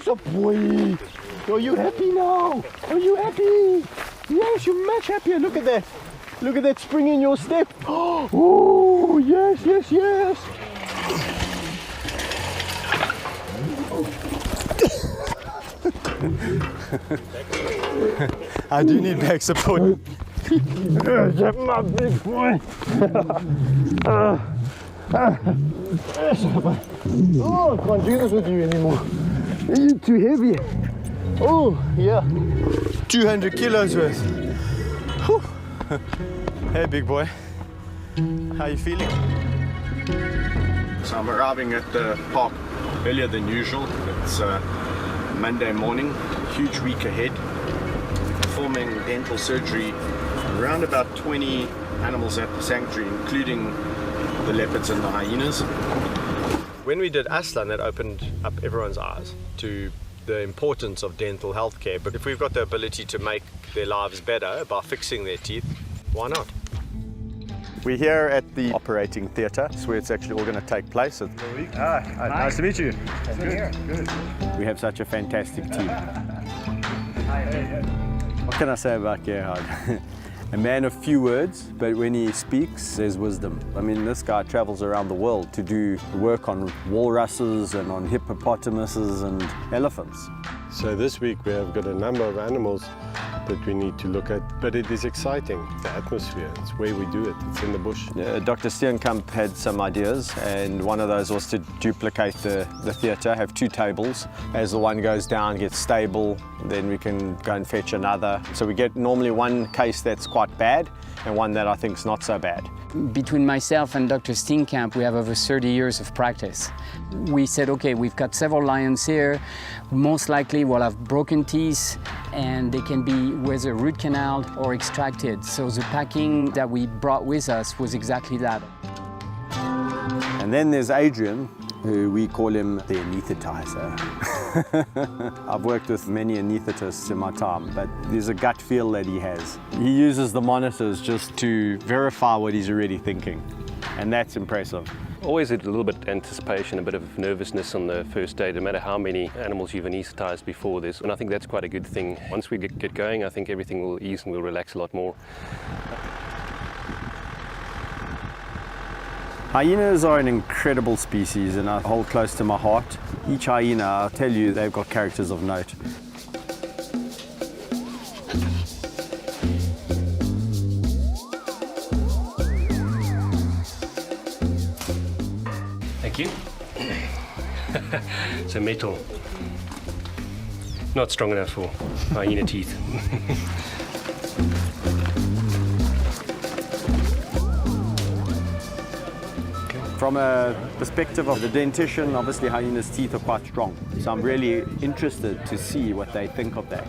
a boy. Are you happy now? Are you happy? Yes, you're much happier. Look at that. Look at that spring in your step. Oh, yes, yes, yes. I do need back support. That's my big boy. Oh, I can't do this with you anymore. You're too heavy. Oh, yeah. 200 kilos worth. Whew. Hey, big boy. How you feeling? So I'm arriving at the park earlier than usual. It's Monday morning, huge week ahead. Performing dental surgery around about 20 animals at the sanctuary, including the leopards and the hyenas. When we did Aslan, that opened up everyone's eyes to the importance of dental health care. But if we've got the ability to make their lives better by fixing their teeth, why not? We're here at the operating theatre. It's where it's actually all going to take place. Nice to meet you. Good. We have such a fantastic team. What can I say about Gerhard? A man of few words, but when he speaks, there's wisdom. I mean, this guy travels around the world to do work on walruses and on hippopotamuses and elephants. So this week we have got a number of animals that we need to look at, but it is exciting. The atmosphere, it's where we do it, it's in the bush. Dr. Steenkamp had some ideas, and one of those was to duplicate the theatre, have two tables. As the one goes down, gets stable, then we can go and fetch another. So we get normally one case that's quite bad and one that I think is not so bad. Between myself and Dr. Steenkamp, we have over 30 years of practice. We said, okay, we've got several lions here. Most likely we'll have broken teeth and they can be whether root canal or extracted. So the packing that we brought with us was exactly that. And then there's Adrian, who we call him the anaesthetizer. I've worked with many anaesthetists in my time, but there's a gut feel that he has. He uses the monitors just to verify what he's already thinking, and that's impressive. Always a little bit of anticipation, a bit of nervousness on the first day, no matter how many animals you've anaesthetized before this, and I think that's quite a good thing. Once we get going, I think everything will ease and we'll relax a lot more. Hyenas are an incredible species and I hold close to my heart. Each hyena, I'll tell you, they've got characters of note. Thank you. So metal. Not strong enough for hyena teeth. From a perspective of the dentition, obviously hyena's teeth are quite strong. So I'm really interested to see what they think of that.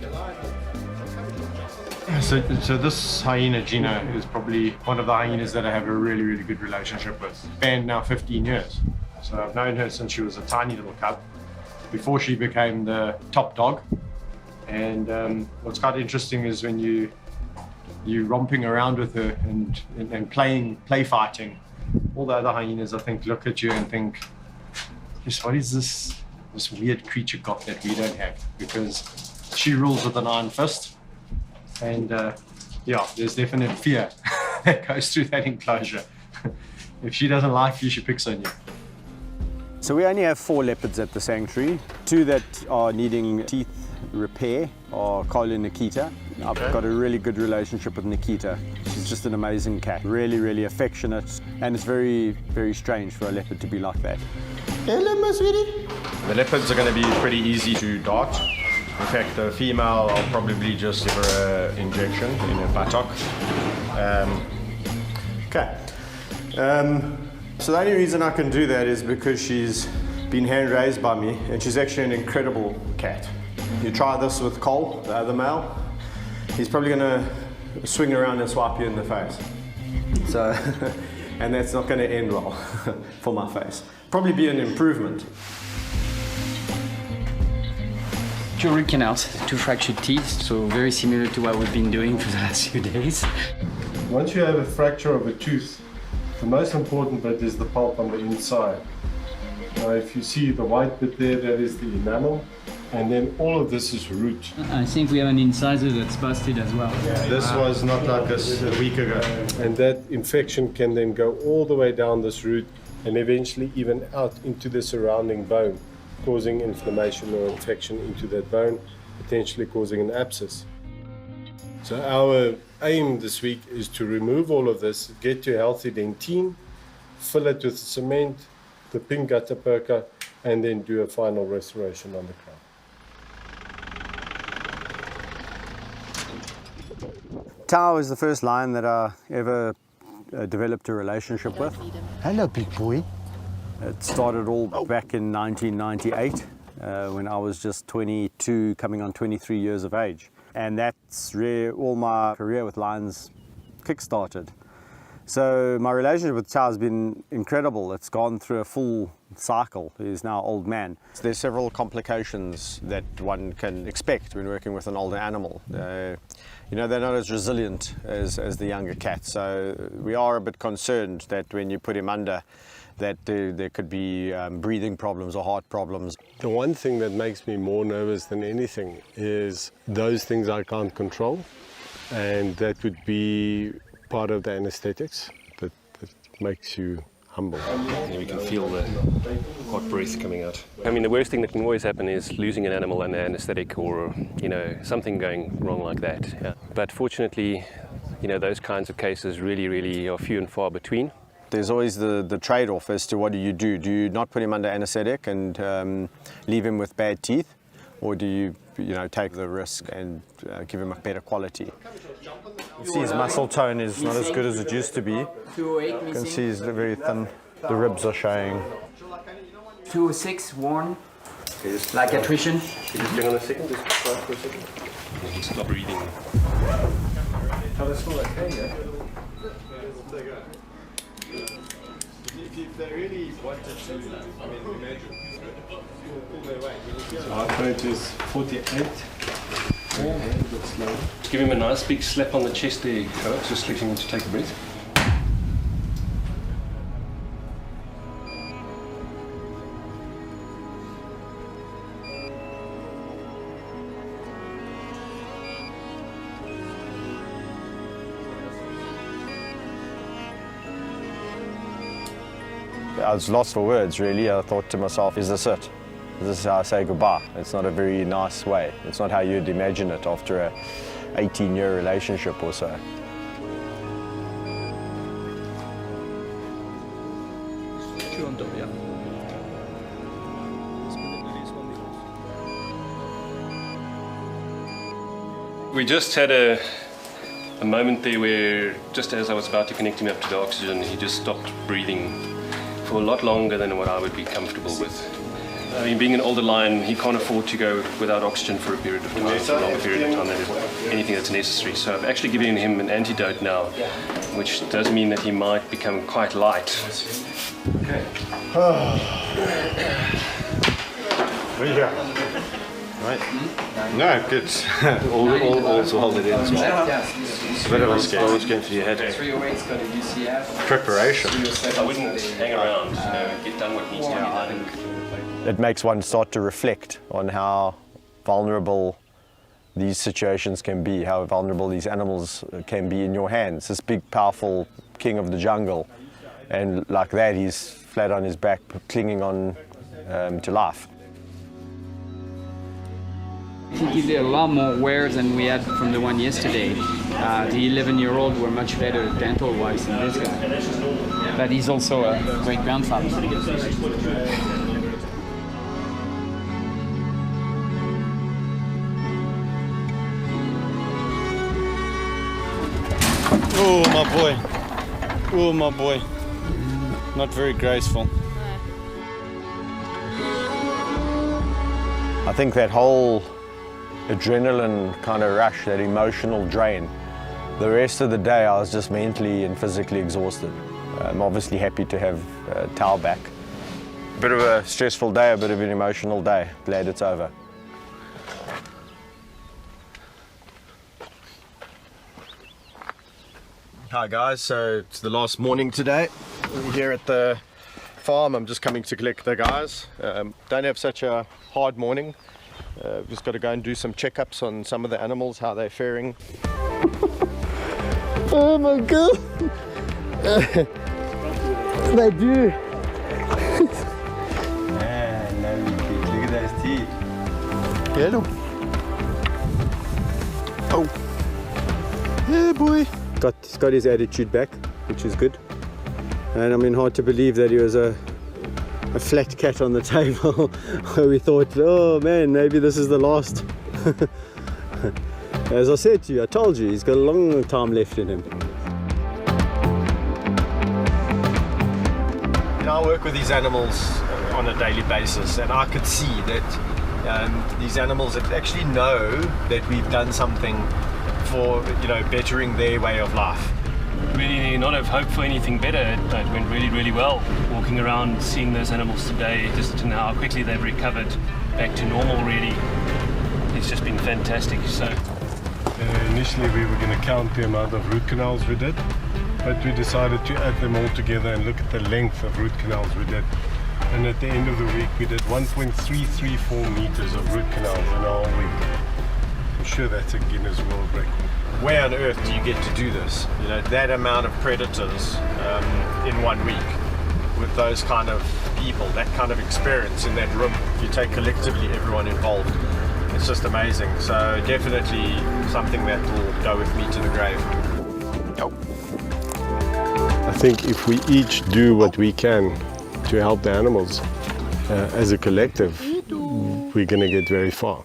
So this hyena, Gina, is probably one of the hyenas that I have a really, really good relationship with. Spanned now 15 years. So I've known her since she was a tiny little cub, before she became the top dog. And what's quite interesting is when you're romping around with her and play fighting, all the other hyenas, I think, look at you and think, yes, what is this weird creature got that we don't have? Because she rules with an iron fist. And yeah, there's definite fear that goes through that enclosure. If she doesn't like you, she picks on you. So we only have 4 leopards at the sanctuary. 2 that are needing teeth repair are Carl and Nikita. I've got a really good relationship with Nikita. She's just an amazing cat, really, really affectionate, and it's very, very strange for a leopard to be like that. Hello, my sweetie. The leopards are going to be pretty easy to dart. In fact, the female, I'll probably just give her an injection in her buttock. So the only reason I can do that is because she's been hand raised by me, and she's actually an incredible cat. You try this with Cole, the other male, he's probably going to swing around and swipe you in the face. So, and that's not going to end well for my face. Probably be an improvement. 2 root canals, 2 fractured teeth, so very similar to what we've been doing for the last few days. Once you have a fracture of a tooth, the most important bit is the pulp on the inside. Now if you see the white bit there, that is the enamel. and then all of this is root. I think we have an incisor that's busted as well. This was not like this a week ago. And that infection can then go all the way down this root and eventually even out into the surrounding bone, causing inflammation or infection into that bone, potentially causing an abscess. So our aim this week is to remove all of this, get to a healthy dentine, fill it with cement, the pink gutta perca, and then do a final restoration on the crown. Tao is the first lion that I ever developed a relationship with. Hello, big boy. It started all back in 1998 when I was just 22, coming on 23 years of age. And that's where all my career with lions kick-started. So my relationship with Tao has been incredible. It's gone through a full cycle. He's now an old man. There's several complications that one can expect when working with an older animal. You know, they're not as resilient as the younger cats. So we are a bit concerned that when you put him under, that there could be breathing problems or heart problems. The one thing that makes me more nervous than anything is those things I can't control, and that would be part of the anesthetics that makes you humble. Yeah, we can feel the hot breath coming out. I mean, the worst thing that can always happen is losing an animal under anesthetic, or something going wrong like that. Yeah. But fortunately, those kinds of cases really are few and far between. There's always the trade-off as to what do you do? Do you not put him under anesthetic and leave him with bad teeth, or do you take the risk and give him a better quality? You see his muscle tone is not as good as it used to be. 208 You can see he's very thin. The ribs are showing. 206 worn, like attrition. Can you just hang on a second? Just quiet for a second. You can stop breathing. If they really wanted to, imagine. So heart rate is 48. Just give him a nice big slap on the chest there, Alex, just letting him to take a breath. I was lost for words, really. I thought to myself, is this it? This is how I say goodbye. It's not a very nice way. It's not how you'd imagine it after a 18-year relationship or so. We just had a moment there where, just as I was about to connect him up to the oxygen, he just stopped breathing for a lot longer than what I would be comfortable with. I mean, being an older lion, he can't afford to go without oxygen for a period of time, for a longer period of time than anything that's necessary. So I've actually given him an antidote now, which does mean that he might become quite light. Okay. What do you got? Right? No, good. All's well that ends well. It's a bit of a scare. Always going for your head. 308's got a UCF. Preparation. I wouldn't hang around, get done what needs to be done. It makes one start to reflect on how vulnerable these situations can be, how vulnerable these animals can be in your hands. This big, powerful king of the jungle, and like that, he's flat on his back, clinging on to life. He did a lot more wear than we had from the one yesterday. The 11-year-old were much better dental-wise than this guy. But he's also a great grandfather. Oh, my boy. Oh, my boy. Not very graceful. I think that whole adrenaline kind of rush, that emotional drain, the rest of the day I was just mentally and physically exhausted. I'm obviously happy to have Tao back. A bit of a stressful day, a bit of an emotional day. Glad it's over. Hi guys, so it's the last morning today. We're here at the farm. I'm just coming to collect the guys. Don't have such a hard morning. Just got to go and do some checkups on some of the animals, how they're faring. Oh my god! They do! Man, look at those teeth. Hello. Oh. Yeah, boy. He's got his attitude back, which is good. And I mean, hard to believe that he was a flat cat on the table where we thought, oh man, maybe this is the last. As I said to you, I told you, he's got a long time left in him. You know, I work with these animals on a daily basis, and I could see that these animals actually know that we've done something for, you know, bettering their way of life. Really not have hope for anything better. It went really, really well. Walking around, seeing those animals today, just to know how quickly they've recovered back to normal, really. It's just been fantastic. So Initially we were going to count the amount of root canals we did, but we decided to add them all together and look at the length of root canals we did. And at the end of the week we did 1.334 meters of root canals in a whole week. I'm sure that's a Guinness World Record. Where on earth do you get to do this? You know, that amount of predators in 1 week with those kind of people, that kind of experience in that room. If you take collectively everyone involved, it's just amazing. So definitely something that will go with me to the grave. I think if we each do what we can to help the animals as a collective, we're going to get very far.